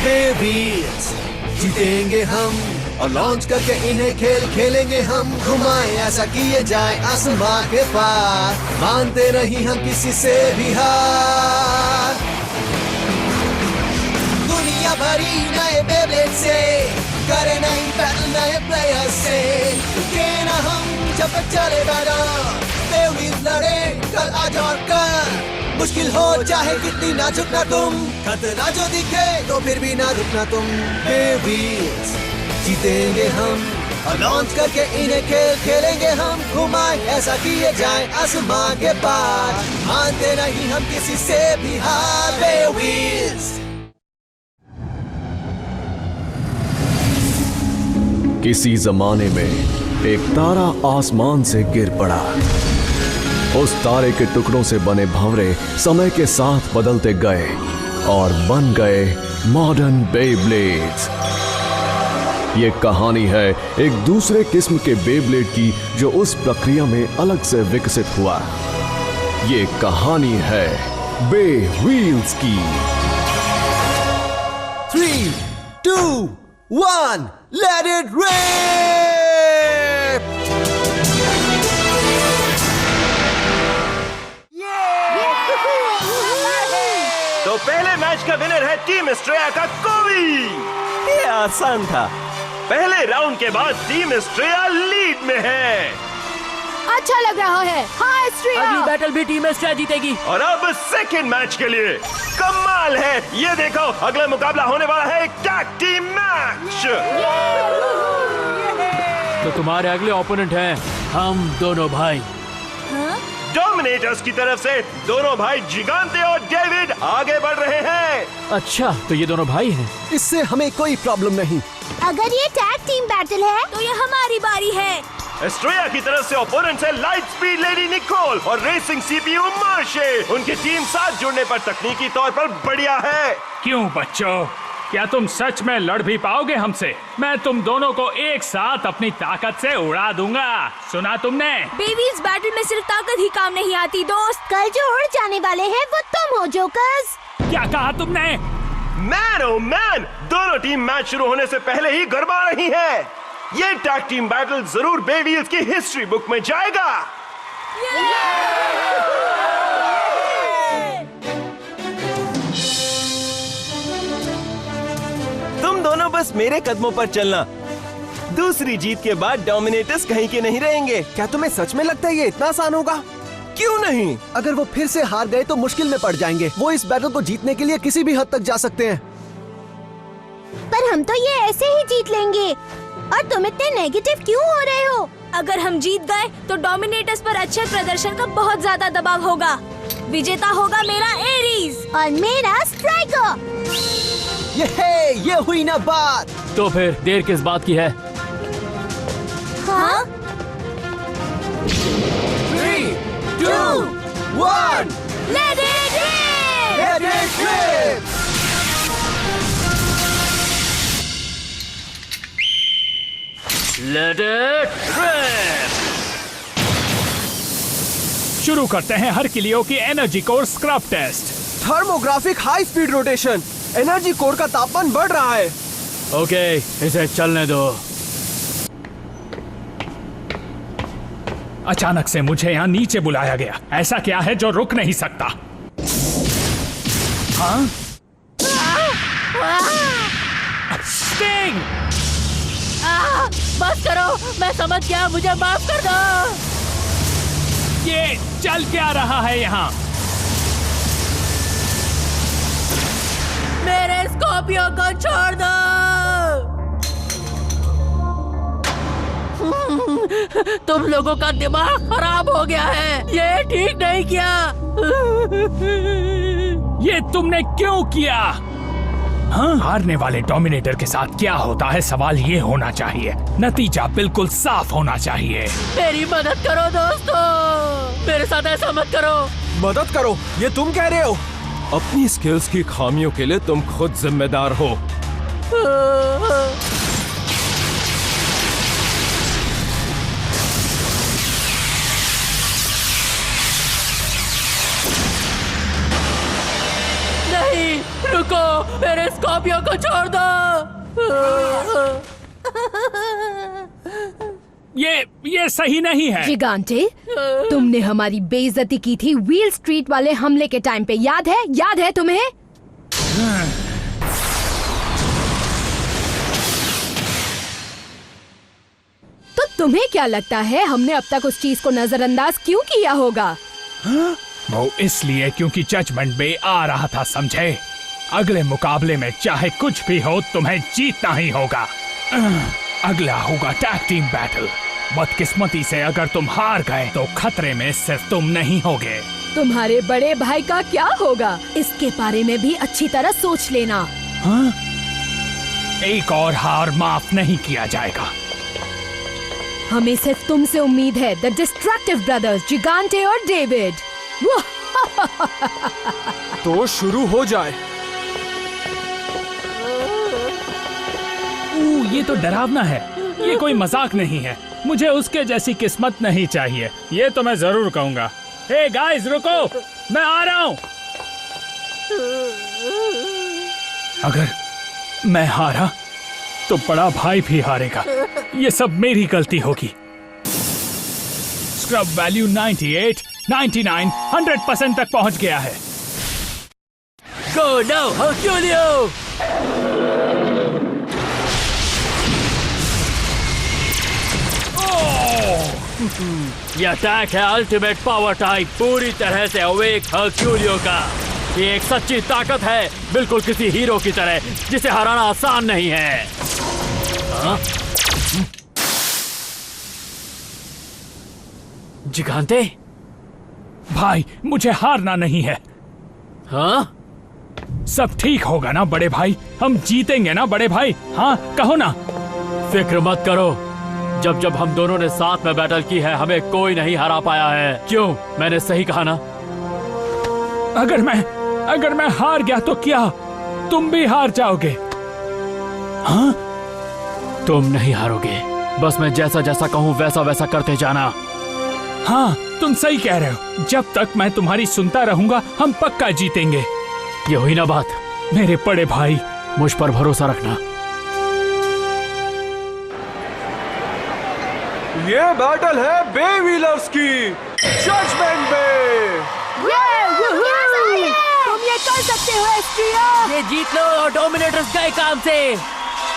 Babies जीतेंगे हम और लॉन्च करके इन्हें खेल खेलेंगे हम। घुमाए ऐसा किए जाए आसमां के पार, मानते नहीं हम किसी से भी हार। दुनिया भरी नए बेब्लेड से करे नहीं बैटल नए प्लेयर से। रुके ना हम जब तक चलेगा ना, बेबीज लड़े कल आज और कल। मुश्किल हो चाहे कितनी ना झुकना तुम, खतरा जो दिखे तो फिर भी ना रुकना तुम। बेबीज जीतेंगे हम और लॉन्च करके इन्हें खेल खेलेंगे हम। घुमाए ऐसा किए जाए आसमां के पार, मानते नहीं हम किसी से भी हार। बेबीज किसी जमाने में एक तारा आसमान से गिर पड़ा। उस तारे के टुकड़ों से बने भंवरे समय के साथ बदलते गए और बन गए मॉडर्न बेब्लेड्स। ये कहानी है एक दूसरे किस्म के बेब्लेड की जो उस प्रक्रिया में अलग से विकसित हुआ। ये कहानी है बे व्हील्स की। 3, 2, 1 let it rip! तो पहले मैच का विनर है टीम एस्ट्रेया का कोवी। ये आसान था। पहले राउंड के बाद टीम एस्ट्रेया लीड में है। अच्छा लग रहा है। हाँ एस्ट्रेया। अगली बैटल भी टीम एस्ट्रेया जीतेगी। और अब सेकंड मैच के लिए कमाल है। ये देखो अगला मुकाबला होने वाला है एक टैग टीम मैच। तो तुम्हारे अगले ओपोनेंट हैं हम दोनों भाई। डोमिनेटर्स की तरफ से दोनों भाई जिगांते और डेविड आगे बढ़ रहे हैं। अच्छा तो ये दोनों भाई हैं। इससे हमें कोई प्रॉब्लम नहीं। अगर ये टैग टीम बैटल है तो ये हमारी बारी है। एस्ट्रेया की तरफ से ओपोनेंट्स है लाइट स्पीड लेडी निकोल और रेसिंग सीपीयू मार्शे। उनकी टीम साथ जुड़ने पर तकनीकी तौर पर बढ़िया है। क्यों बच्चों, क्या तुम सच में लड़ भी पाओगे हमसे? मैं तुम दोनों को एक साथ अपनी ताकत से उड़ा दूंगा। सुना तुमने? बेबीज बैटल में सिर्फ ताकत ही काम नहीं आती दोस्त। कल जो उड़ जाने वाले हैं वो तुम हो जोकर्स। क्या कहा तुमने? मैन ओ मैन, दोनों टीम मैच शुरू होने से पहले ही गरमा रही है। ये टैग टीम बैटल जरूर बेबीज की हिस्ट्री बुक में जाएगा। तुम दोनों बस मेरे कदमों पर चलना। दूसरी जीत के बाद डोमिनेटर्स कहीं के नहीं रहेंगे। क्या तुम्हें सच में लगता है ये इतना आसान होगा? क्यों नहीं? अगर वो फिर से हार गए तो मुश्किल में पड़ जाएंगे। वो इस बैटल को जीतने के लिए किसी भी हद तक जा सकते हैं। पर हम तो ये ऐसे ही जीत लेंगे। और तुम इतने नेगेटिव क्यों हो रहे हो? अगर हम जीत गए तो डोमिनेटर्स पर अच्छे प्रदर्शन का बहुत ज्यादा दबाव होगा। विजेता होगा मेरा एरीज और मेरा स्ट्राइकर। ये हुई ना बात। तो फिर देर किस बात की है? हाँ? 3, 2, 1 Let it rip! let it rip! Let it rip! शुरू करते हैं हरकिलियो की energy core scrub test. Thermographic high speed rotation. Energy core का तापमान बढ़ रहा है। ओके, इसे चलने दो। अचानक से मुझे यहाँ नीचे बुलाया गया। ऐसा क्या है जो रुक नहीं सकता? हाँ? स्टिंग! बस करो, मैं समझ गया, मुझे माफ कर दो। ये चल क्या रहा है यहाँ? मेरे स्कॉर्पियो को छोड़ दो। तुम लोगों का दिमाग खराब हो गया है। ये ठीक नहीं किया। ये तुमने क्यों किया? हाँ? हारने वाले डोमिनेटर के साथ क्या होता है, सवाल ये होना चाहिए। नतीजा बिल्कुल साफ होना चाहिए। मेरी मदद करो दोस्तों, मेरे साथ ऐसा मत करो। मदद करो, ये तुम कह रहे हो? अपनी स्किल्स की खामियों के लिए तुम खुद जिम्मेदार हो। नहीं, रुको, मेरे स्कॉर्पियो को छोड़ दो। ये सही नहीं है। जिगांटे, तुमने हमारी बेइज्जती की थी व्हील स्ट्रीट वाले हमले के टाइम पे, याद है? याद है तुम्हें? तो तुम्हें क्या लगता है हमने अब तक उस चीज को नजरअंदाज क्यों किया होगा? वो इसलिए क्योंकि जजमेंट बे आ रहा था, समझे? अगले मुकाबले में चाहे कुछ भी हो तुम्हें जीतना ही होगा। अगला होगा टैग टीम बैटल। बदकिस्मती से अगर तुम हार गए तो खतरे में सिर्फ तुम नहीं होगे। तुम्हारे बड़े भाई का क्या होगा? इसके बारे में भी अच्छी तरह सोच लेना। हाँ? एक और हार माफ नहीं किया जाएगा। हमें सिर्फ तुमसे उम्मीद है, द डिस्ट्रक्टिव ब्रदर्स, जिगांटे और डेविड। तो शुरू हो जाए। ये तो डरावना है, ये कोई मजाक नहीं है। मुझे उसके जैसी किस्मत नहीं चाहिए, ये तो मैं जरूर कहूंगा। हे गाइस रुको, मैं आ रहा हूं। अगर मैं हारा तो बड़ा भाई भी हारेगा। ये सब मेरी गलती होगी। स्क्रब वैल्यू 98, 99, 100% तक पहुंच गया है। Go now Herculio. ये अटैक है अल्टीमेट पावर टाइप, पूरी तरह से अवेक हर्क्यूलियो का। ये एक सच्ची ताकत है, बिल्कुल किसी हीरो की तरह, जिसे हराना आसान नहीं है। हाँ? जिगांटे भाई, मुझे हारना नहीं है। हाँ? सब ठीक होगा ना बड़े भाई? हम जीतेंगे ना बड़े भाई? हाँ कहो ना। फिक्र मत करो, जब जब हम दोनों ने साथ में बैटल की है हमें कोई नहीं हरा पाया है। क्यों, मैंने सही कहा ना? अगर मैं हार गया तो क्या तुम भी हार जाओगे? हाँ? तुम नहीं हारोगे, बस मैं जैसा जैसा कहूँ वैसा वैसा करते जाना। हाँ, तुम सही कह रहे हो। जब तक मैं तुम्हारी सुनता रहूंगा हम पक्का जीतेंगे। ये हुई ना बात? मेरे बड़े भाई, मुझ पर भरोसा रखना। ये बैटल है बे व्हीलर्स की, जजमेंट बे। तुम ये कर सकते हो एस्ट्रिया। ये जीत लो और डोमिनेटर्स गए काम से।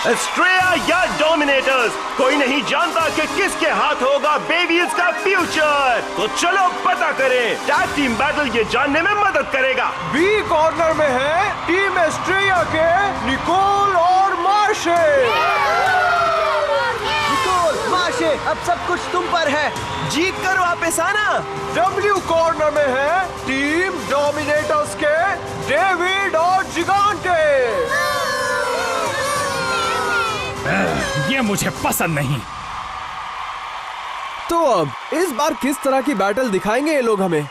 एस्ट्रिया या डोमिनेटर्स, कोई नहीं जानता कि किसके हाथ होगा बेबीज का फ्यूचर। तो चलो पता करें। टैग टीम बैटल ये जानने में मदद करेगा। बी कॉर्नर में है टीम एस्ट्रिया के निकोल और मार्शे। निकोल, मार्शे, अब सब कुछ तुम पर है, जीत कर वापस आना। डब्ल्यू कॉर्नर में है टीम डोमिनेटर्स के डेविड और जिगांटे। ये मुझे पसंद नहीं। तो अब इस बार किस तरह की बैटल दिखाएंगे ये लोग हमें?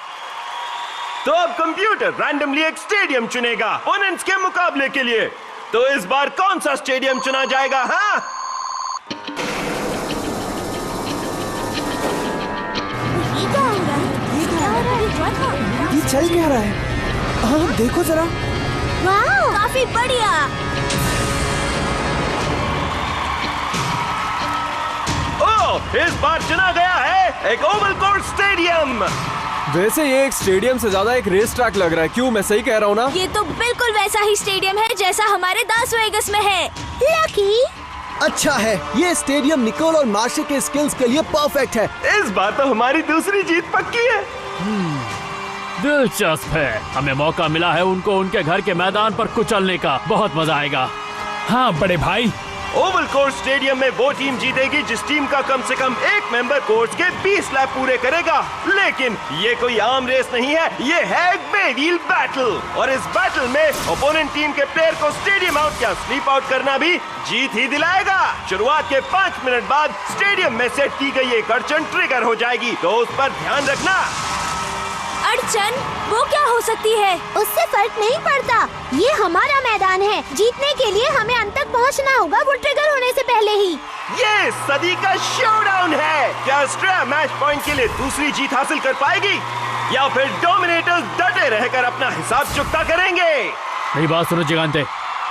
तो अब कंप्यूटर रैंडमली एक स्टेडियम चुनेगा ओपोनेंट्स के मुकाबले के लिए। तो इस बार कौन सा स्टेडियम चुना जाएगा? हाँ, ये चल क्या रहा है? हाँ देखो जरा। वाह, काफी बढ़िया। इस बार चुना गया है एक ओवल कोर्स स्टेडियम। वैसे ये एक स्टेडियम से ज्यादा एक रेस ट्रैक लग रहा है। क्यों, मैं सही कह रहा हूँ ना? ये तो बिल्कुल वैसा ही स्टेडियम है जैसा हमारे दास वेगस में है। लकी, अच्छा है, ये स्टेडियम निकोल और मार्शे के स्किल्स के लिए परफेक्ट है। इस बार तो हमारी दूसरी जीत पक्की है। दिलचस्प है, हमें मौका मिला है उनको उनके घर के मैदान पर कुचलने का। बहुत मजा आएगा। हाँ बड़े भाई, ओवल कोर्स स्टेडियम में वो टीम जीतेगी जिस टीम का कम से कम एक मेंबर कोर्स के 20 लैप पूरे करेगा। लेकिन ये कोई आम रेस नहीं है, ये है एक बे व्हील बैटल। और इस बैटल में ओपोनेंट टीम के प्लेयर को स्टेडियम आउट या स्लीप आउट करना भी जीत ही दिलाएगा। शुरुआत के 5 मिनट बाद स्टेडियम में सेट की गई एक अड़चन ट्रिगर हो जाएगी, तो उस पर ध्यान रखना। अड़चन वो क्या हो सकती है? उससे फर्क नहीं पड़ता, ये हमारा मैदान है। जीतने के लिए हमें अंत तक पहुंचना होगा, वो ट्रिगर होने से पहले ही। ये सदी का शोडाउन है। क्या एस्ट्रिया मैच पॉइंट के लिए दूसरी जीत हासिल कर पाएगी या फिर डोमिनेटर्स डटे रहकर अपना हिसाब चुकता करेंगे? मेरी बात सुनो जिगांते,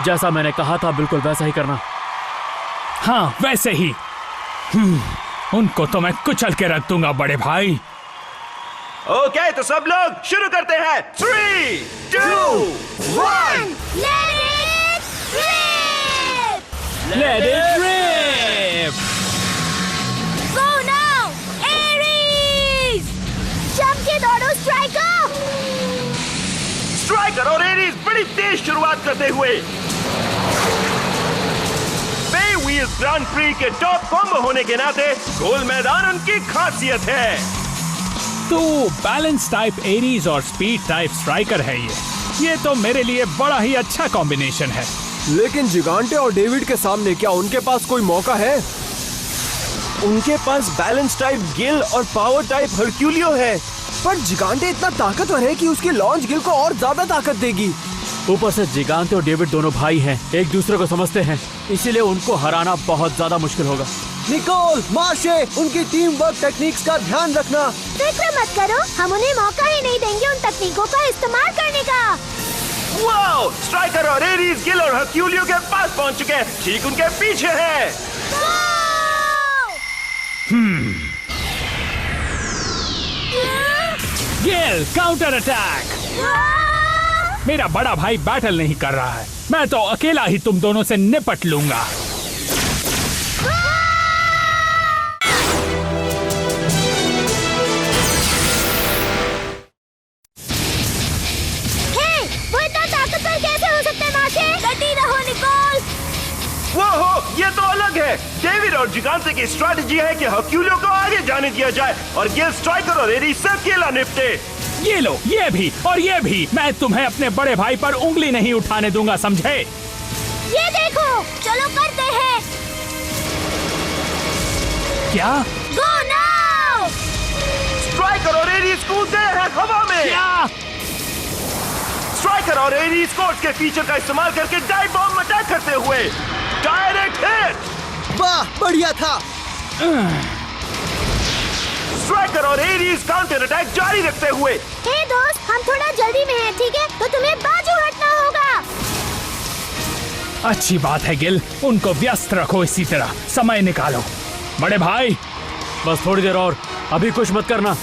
जैसा मैंने कहा था बिल्कुल वैसा ही करना। हाँ वैसे ही। उनको तो मैं कुचल के रख दूंगा बड़े भाई। ओके, तो सब लोग शुरू करते हैं। 3, 2, 1। Let it rip! Go now, Aries! जम के दौड़ो स्ट्राइकर! स्ट्राइकर और एरीज बड़ी तेज शुरुआत करते हुए बे व्हील्स ग्रांड प्री के टॉप कॉम्बो होने के नाते गोल मैदान उनकी खासियत है। तो बैलेंस टाइप एरीज और स्पीड टाइप स्ट्राइकर है ये तो मेरे लिए बड़ा ही अच्छा कॉम्बिनेशन है। लेकिन जिगांटे और डेविड के सामने क्या उनके पास कोई मौका है? उनके पास बैलेंस टाइप गिल और पावर टाइप हरक्यूलियो है। पर जिगांटे इतना ताकतवर है कि उसकी लॉन्च गिल को और ज्यादा ताकत देगी। ऊपर से जिगांते और डेविड दोनों भाई हैं, एक दूसरे को समझते हैं, इसीलिए उनको हराना बहुत ज्यादा मुश्किल होगा। निकोल, मार्शे, उनकी टीम वर्क टेक्निक्स का ध्यान रखना। फिक्र मत करो, हम उन्हें मौका ही नहीं देंगे उन तकनीकों का इस्तेमाल करने का। वाओ! स्ट्राइकर और एरीज गिल और हरक्यूलियो के पास पहुंच चुके हैं, ठीक उनके पीछे है। Gill counter attack. मेरा बड़ा भाई बैटल नहीं कर रहा है, मैं तो अकेला ही तुम दोनों से निपट लूंगा। वो इतना ताकतवर कैसे हो सकता है मार्शे? डटी रहो निकोल। वो ये तो अलग है। डेविड और जिगांते की स्ट्रैटेजी है कि हरक्यूलियो को आगे जाने दिया जाए और गिल स्ट्राइकर और एरीज से अकेला निपटे। ये लो, ये भी और ये भी। मैं तुम्हें अपने बड़े भाई पर उंगली नहीं उठाने दूंगा, समझे? ये देखो, चलो करते हैं। क्या? Go now! स्ट्राइकर और एरीज कूदते हैं हवा में। क्या? स्ट्राइकर और एरीज कोर्ट के फीचर का इस्तेमाल करके डाइव बॉम्ब अटैक करते हुए डायरेक्ट हिट। वाह, बढ़िया था। स्ट्राइकर और एरीज काउंटर अटैक जारी रखते हुए। हे दोस्त, हम थोड़ा जल्दी में हैं, ठीक है? तो तुम्हें बाजू हटना होगा। अच्छी बात है गिल, उनको व्यस्त रखो इसी तरह, समय निकालो। बड़े भाई, बस थोड़ी देर और, अभी कुछ मत करना।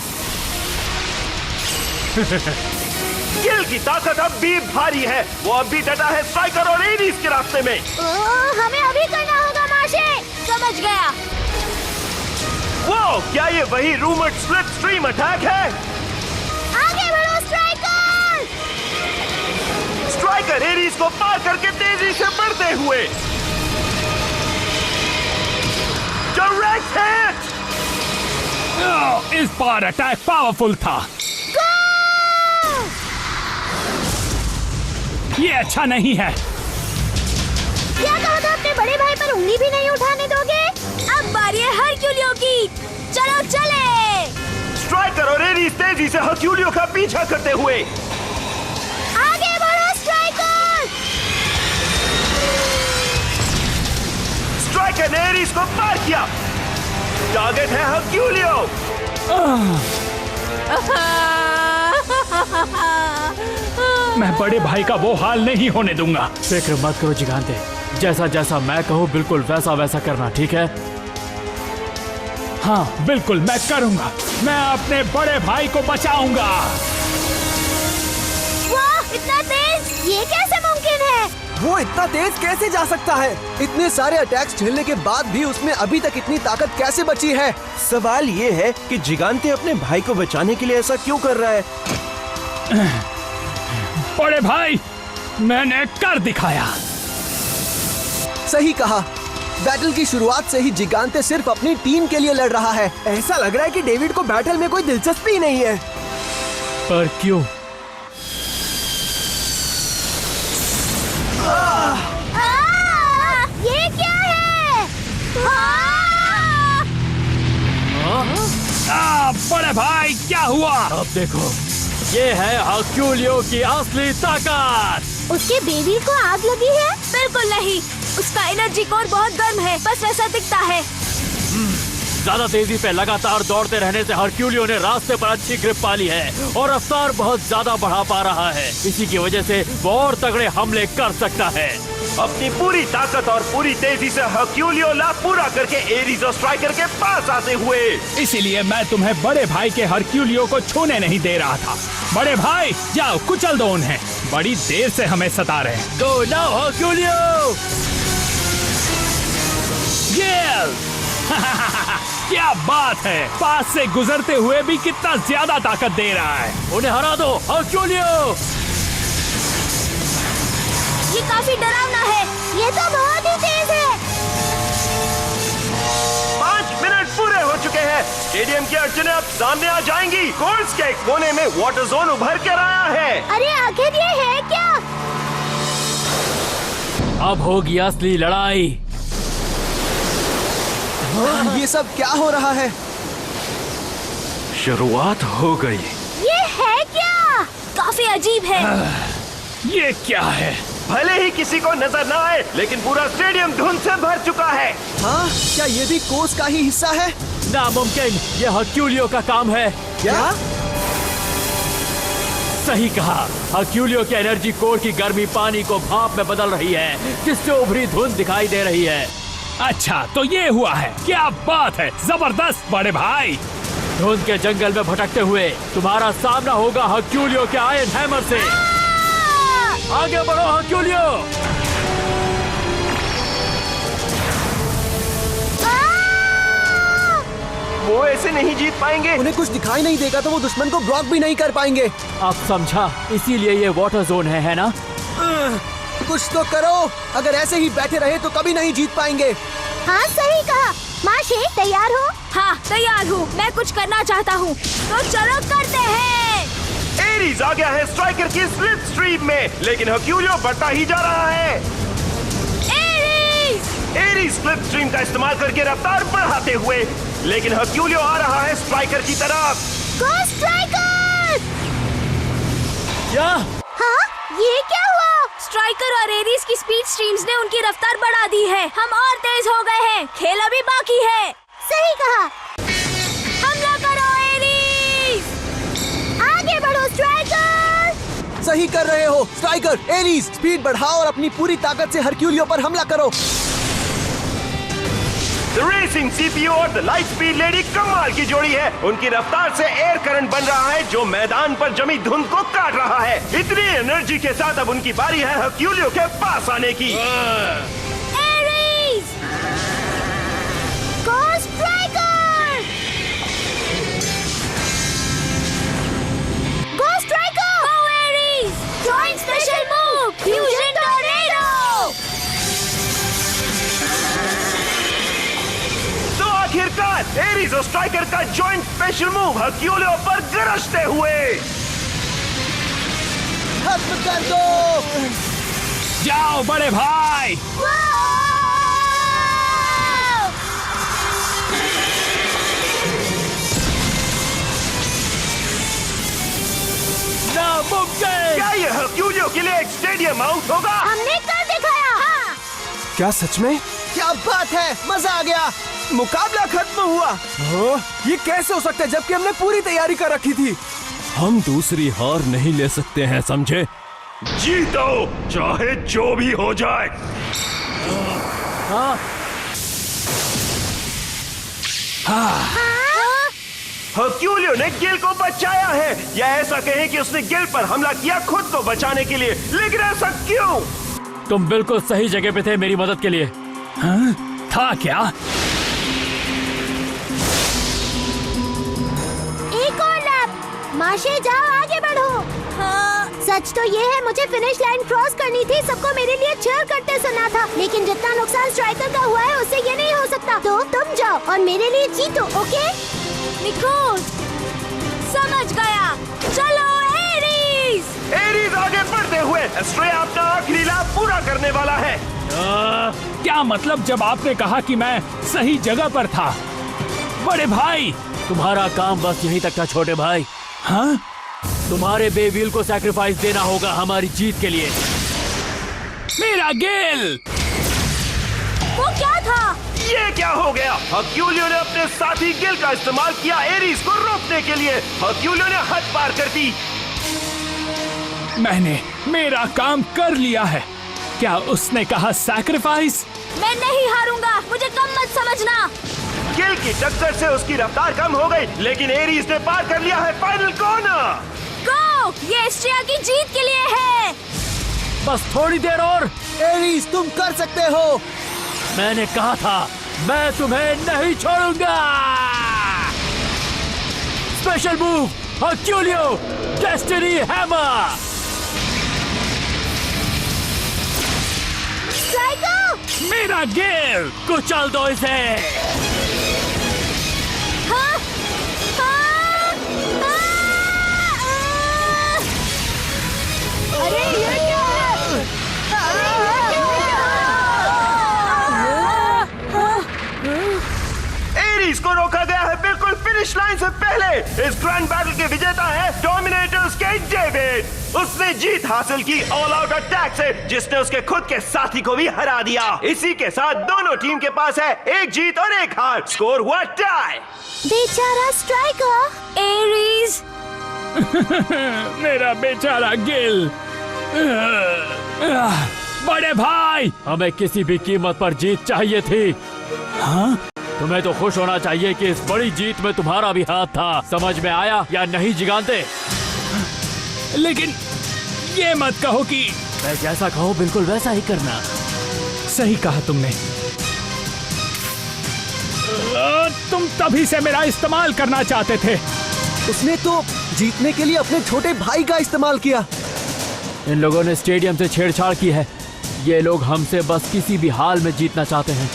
गिल की ताकत अब भी भारी है, वो अब भी डटा है स्ट्राइकर और एरीज के रास्ते में। हमें अभी करना होगा मार्शे। समझ गया। वो क्या ये वही रूमर्ड स्लिप स्ट्रीम अटैक है? आगे बढ़ो स्ट्राइकर! स्ट्राइकर एरीज को पार करके तेजी से बढ़ते हुए डायरेक्ट हिट। इस बार अटैक पावरफुल था। ये अच्छा नहीं है। क्या कहा था? अपने बड़े भाई पर उंगली भी नहीं उठाने दोगे? अब बारी है हरक्यूलियो की। चलो चले। स्ट्राइकर और एरीज तेजी से हरक्यूलियो का पीछा करते हुए आगे बढ़ो स्ट्राइकर! स्ट्राइकर ने एरीज को पार किया। टारगेट है हरक्यूलियो। मैं बड़े भाई का वो हाल नहीं होने दूंगा। फिक्र मत करो जिगांते, जैसा जैसा मैं कहूँ बिल्कुल वैसा वैसा करना, ठीक है? हाँ बिल्कुल, मैं करूंगा। मैं अपने बड़े भाई को बचाऊंगा। वाह, इतना तेज! ये कैसे मुमकिन है? वो इतना तेज कैसे जा सकता है? इतने सारे अटैक्स झेलने के बाद भी उसमें अभी तक इतनी ताकत कैसे बची है? सवाल ये है कि जिगांते अपने भाई को बचाने के लिए ऐसा क्यों कर रहा है? बड़े भाई, मैंने कर दिखाया। सही कहा। बैटल की शुरुआत से ही जिगांते सिर्फ अपनी टीम के लिए लड़ रहा है। ऐसा लग रहा है कि डेविड को बैटल में कोई दिलचस्पी नहीं है। पर क्यों? ये क्या है? बड़े भाई, क्या हुआ? अब देखो, ये है हरक्यूलियो की असली ताकत। उसके बेबी को आग लगी है? बिल्कुल नहीं, उसका एनर्जी कोर बहुत गर्म है, बस वैसा दिखता है। ज्यादा तेजी पे लगातार दौड़ते रहने से हरक्यूलियो ने रास्ते पर अच्छी ग्रिप पा ली है और रफ्तार बहुत ज्यादा बढ़ा पा रहा है। इसी की वजह से वो और तगड़े हमले कर सकता है। अपनी पूरी ताकत और पूरी तेजी से हरक्यूलियो लाभ पूरा करके एरीज और स्ट्राइकर के पास आते हुए। इसीलिए मैं तुम्हें बड़े भाई के हरक्यूलियो को छूने नहीं दे रहा था। बड़े भाई जाओ कुचल दो उन्हें, बड़ी देर से हमें सता रहे हैं। Go now Herculio! गेल! क्या बात है, पास से गुजरते हुए भी कितना ज्यादा ताकत दे रहा है। उन्हें हरा दो हरक्यूलियो! ये काफी डरावना है, ये तो बहुत ही तेज है। 5 मिनट पूरे हो चुके हैं। स्टेडियम की अड़चनें अब सामने आ जाएंगी। कोर्स के एक कोने में वाटर जोन उभर कर आया है। अरे आखिर ये है क्या? अब होगी असली लड़ाई। ये सब क्या हो रहा है? शुरुआत हो गई। ये है क्या? काफी अजीब है। ये क्या है? भले ही किसी को नजर ना आए, लेकिन पूरा स्टेडियम धुंध से भर चुका है। हाँ, क्या ये भी कोर्स का ही हिस्सा है? नामुमकिन, ये हरक्यूलियो का काम है। क्या? सही कहा, हरक्यूलियो की एनर्जी कोर की गर्मी पानी को भाप में बदल रही है, जिससे उभरी धुंध दिखाई दे रही है। अच्छा तो ये हुआ है, क्या बात है, जबरदस्त बड़े भाई। धुंध के जंगल में भटकते हुए तुम्हारा सामना होगा हरक्यूलियो के आयरन हैमर से। आगे बढ़ो हरक्यूलियो! वो ऐसे नहीं जीत पाएंगे। उन्हें कुछ दिखाई नहीं देगा तो वो दुश्मन को ब्लॉक भी नहीं कर पाएंगे। अब समझा, इसीलिए ये वाटर जोन है ना? कुछ तो करो, अगर ऐसे ही बैठे रहे तो कभी नहीं जीत पाएंगे। हाँ सही कहा। माशे तैयार हो? हाँ तैयार हूँ, मैं कुछ करना चाहता हूँ, तो चलो करते हैं। एरीज आ गया है स्ट्राइकर की स्लिप स्ट्रीम में, लेकिन हरक्यूलियो बढ़ता ही जा रहा है। एरीज स्लिप स्ट्रीम का इस्तेमाल करके रफ्तार बढ़ाते हुए, लेकिन हरक्यूलियो आ रहा है स्ट्राइकर की तरफ। गो स्ट्राइकर! क्या? हाँ, ये क्या हुआ? स्ट्राइकर और एरीज की स्पीड स्ट्रीम्स ने उनकी रफ्तार बढ़ा दी है। हम और तेज हो गए हैं। खेल अभी बाकी है। सही कहा। हमला करो एरीज! आगे बढ़ो स्ट्राइकर! सही कर रहे हो स्ट्राइकर। एरीज स्पीड बढ़ाओ और अपनी पूरी ताकत से हरक्यूलियो पर हमला करो। द रेसिंग सीपीयू और द लाइट स्पीड लेडी कमाल की जोड़ी है। उनकी रफ्तार से एयर करंट बन रहा है जो मैदान पर जमी धुंध को काट रहा है। इतनी एनर्जी के साथ अब उनकी बारी है हरक्यूलियो के पास आने की। Aries! Go striker! Go striker! Go Aries! Joint special move! Fusion tornado! आखिरकार एरीज और स्ट्राइकर का जॉइंट स्पेशल मूव हरक्यूलियो पर गरजते हुए। खत्म कर दो। जाओ बड़े भाई। नामुमकिन! क्या ये हरक्यूलियो के लिए एक स्टेडियम आउट होगा? हमने कर दिखाया। हाँ। क्या सच में? क्या बात है, मजा आ गया। मुकाबला खत्म हुआ। ये कैसे हो सकता है जबकि हमने पूरी तैयारी कर रखी थी। हम दूसरी हार नहीं ले सकते हैं, समझे? जीतो चाहे जो भी हो जाए। हरक्यूलियो ने गिल को बचाया है, या ऐसा कहें कि उसने गिल पर हमला किया खुद को बचाने के लिए। लेकिन ऐसा क्यों? तुम बिल्कुल सही जगह पे थे मेरी मदद के लिए। हाँ? था क्या? एक और लैप। माशे जाओ आगे बढ़ो। हाँ। सच तो ये है, मुझे फिनिश लाइन क्रॉस करनी थी। सबको मेरे लिए चीयर करते सुना था, लेकिन जितना नुकसान स्ट्राइकर का हुआ है उससे ये नहीं हो सकता। तो तुम जाओ और मेरे लिए जीतो, ओके? निकोल, समझ गया। चलो एरीज! एरीज आगे बढ़ते हुए एस्ट्रे अपना आखिरी लाभ पूरा करने वाला है। क्या मतलब जब आपने कहा कि मैं सही जगह पर था? बड़े भाई तुम्हारा काम बस यहीं तक था छोटे भाई। हाँ? तुम्हारे बेविल को सैक्रिफाइस देना होगा हमारी जीत के लिए। मेरा गेल! वो क्या था? ये क्या हो गया? हर्क्यूलियो ने अपने साथी गिल का इस्तेमाल किया एरीज को रोकने के लिए। हर्क्यूलियो ने हद पार कर दी। मैंने मेरा काम कर लिया है। क्या उसने कहा सैक्रिफाइस? मैं नहीं हारूंगा, मुझे कम मत समझना। गिल की टक्कर से उसकी रफ्तार कम हो गई, लेकिन एरीज ने पार कर लिया है फाइनल कॉर्नर। गो! ये एस्ट्रिया की जीत के लिए है। बस थोड़ी देर और। एरीज तुम कर सकते हो। मैंने कहा था मैं तुम्हें नहीं छोड़ूंगा। Special move Herculio destiny hammer. Striker! मेरा गिल कुचल दो इसे। हाँ? हाँ? अरे ये क्या है? एरीज को रोका गया है बिल्कुल फिनिश लाइन से पहले। इस ग्रैंड बैटल के विजेता है डोमिनेटर्स के डेविड। उसने जीत हासिल की ऑल आउट अटैक से, जिसने उसके खुद के साथी को भी हरा दिया। इसी के साथ दोनों टीम के पास है एक जीत और एक हार। स्कोर हुआ टाई। बेचारा स्ट्राइकर। एरीज! मेरा बेचारा गिल। बड़े भाई, हमें किसी भी कीमत पर जीत चाहिए थी। हाँ? तुम्हें तो खुश होना चाहिए कि इस बड़ी जीत में तुम्हारा भी हाथ था। समझ में आया या नहीं जिगांते? लेकिन ये मत कहो कि मैं जैसा कहूँ बिल्कुल वैसा ही करना। सही कहा तुमने। तुम तभी से मेरा इस्तेमाल करना चाहते थे। उसने तो जीतने के लिए अपने छोटे भाई का इस्तेमाल किया। इन लोगों ने स्टेडियम से छेड़छाड़ की है। ये लोग हमसे बस किसी भी हाल में जीतना चाहते हैं।